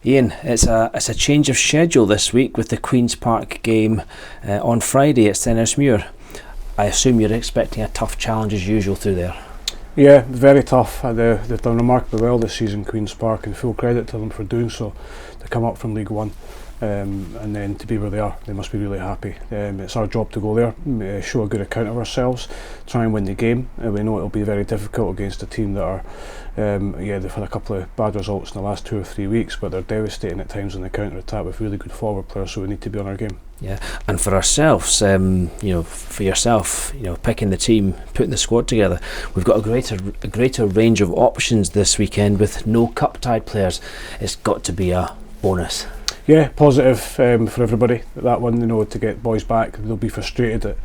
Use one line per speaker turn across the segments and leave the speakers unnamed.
Ian, it's a change of schedule this week with the Queen's Park game on Friday at Stenhousemuir. I assume you're expecting a tough challenge as usual through there.
Yeah, very tough. They've done remarkably well this season, Queen's Park, and full credit to them for doing so. To come up from League One and then to be where they are, they must be really happy. It's our job to go there, show a good account of ourselves, try and win the game. We know it'll be very difficult against a team that are, they've had a couple of bad results in the last 2 or 3 weeks, but they're devastating at times on the counter-attack with really good forward players, so we need to be on our game.
Yeah, and for ourselves, for yourself, picking the team, putting the squad together, we've got a greater range of options this weekend with no cup-tied players. It's got to be a bonus.
Yeah, positive for everybody. That one, to get boys back, they'll be frustrated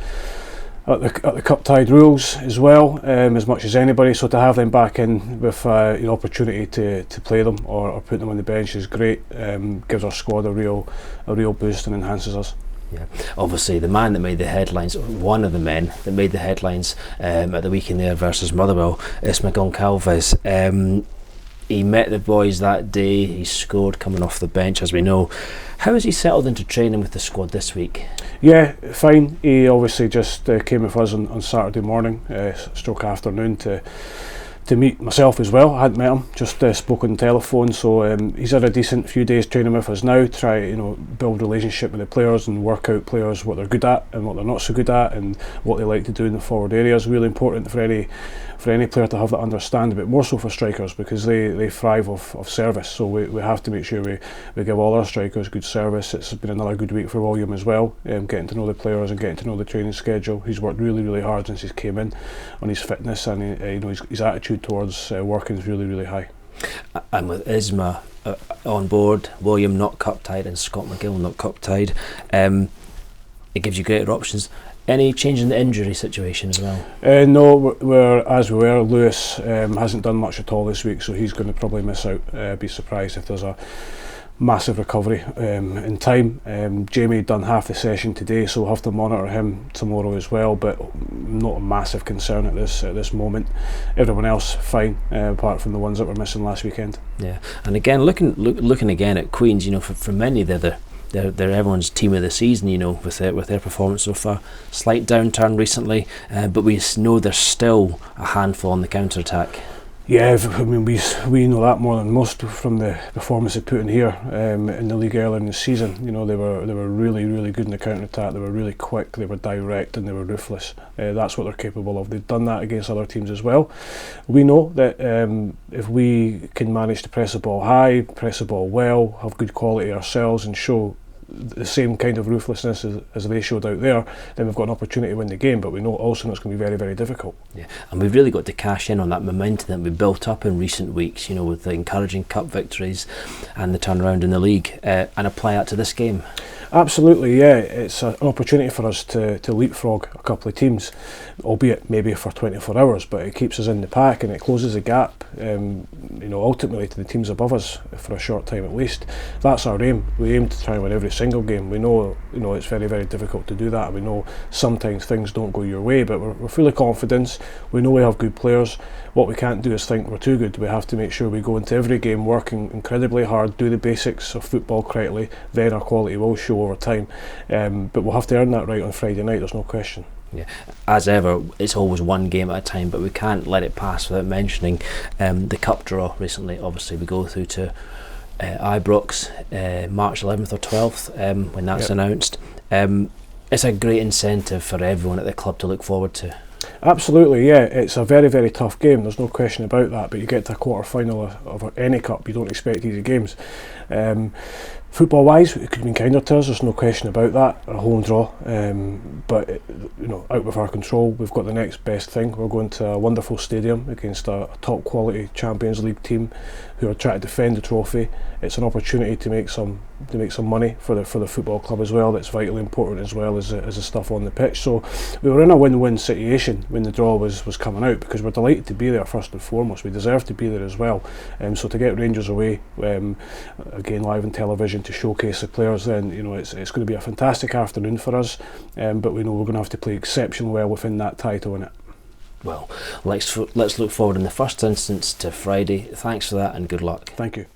at the cup-tied rules as well, as much as anybody. So to have them back in with the opportunity to play them or put them on the bench is great. Gives our squad a real boost and enhances us.
Yeah, obviously the man that made the headlines, one of the men that made the headlines at the weekend there versus Motherwell, is Goncalves. He met the boys that day, he scored coming off the bench, as we know. How has he settled into training with the squad this week?
Yeah, fine. He obviously just came with us on Saturday morning, stroke afternoon, to meet myself as well. I hadn't met him, just spoke on the telephone, so he's had a decent few days training with us now, try build relationship with the players and work out players what they're good at and what they're not so good at and what they like to do in the forward area. Is really important for any player to have that understanding, but more so for strikers because they thrive off service, so we have to make sure we give all our strikers good service. It's been another good week for William as well, getting to know the players and getting to know the training schedule. He's worked really hard since he came in on his fitness, and his attitude towards working is really high.
And with Isma on board, William not cup tied and Scott McGill not cup tied, it gives you greater options. Any change in the injury situation as well?
No, we're as we were. Lewis hasn't done much at all this week, so he's going to probably miss out. Be surprised if there's a massive recovery in time. Jamie done half the session today, so we'll have to monitor him tomorrow as well, but not a massive concern at this moment. Everyone else fine, apart from the ones that were missing last weekend.
Yeah, and again looking again at Queens, for many they're everyone's team of the season, with their performance so far. Slight downturn recently, but we know there's still a handful on the counter attack.
Yeah, I mean we know that more than most from the performance they put in here in the league earlier in the season. They were really good in the counter attack. They were really quick, they were direct, and they were ruthless. That's what they're capable of. They've done that against other teams as well. We know that if we can manage to press the ball high, press the ball well, have good quality ourselves, and show the same kind of ruthlessness as they showed out there, then we've got an opportunity to win the game. But we know also it's going to be very difficult. Yeah,
and we've really got to cash in on that momentum that we built up in recent weeks, with the encouraging cup victories and the turnaround in the league, and apply that to this game.
Absolutely, yeah. It's an opportunity for us to leapfrog a couple of teams, albeit maybe for 24 hours, but it keeps us in the pack and it closes the gap, ultimately to the teams above us for a short time at least. That's our aim. We aim to try and win every single game. We know, it's very difficult to do that. We know sometimes things don't go your way, but we're fully confident. We know we have good players. What we can't do is think we're too good. We have to make sure we go into every game working incredibly hard, do the basics of football correctly, then our quality will show over time. But we'll have to earn that right on Friday night, there's no question.
Yeah, as ever, it's always one game at a time, but we can't let it pass without mentioning the cup draw recently. Obviously, we go through to Ibrox March 11th or 12th when that's announced. It's a great incentive for everyone at the club to look forward to.
Absolutely, yeah. It's a very tough game, there's no question about that, but you get to a quarter final of any cup, you don't expect easy games. Football wise, it could have been kinder to us, there's no question about that, a home draw, but out of our control. We've got the next best thing. We're going to a wonderful stadium against a top quality Champions League team who are trying to defend the trophy. It's an opportunity to make some money for the football club as well. That's vitally important as well as the stuff on the pitch. So we were in a win-win situation when the draw was coming out, because we're delighted to be there first and foremost. We deserve to be there as well. So to get Rangers away, again live on television, to showcase the players, then it's going to be a fantastic afternoon for us. But we know we're going to have to play exceptionally well within that title in it.
Well, let's look forward in the first instance to Friday. Thanks for that and good luck.
Thank you.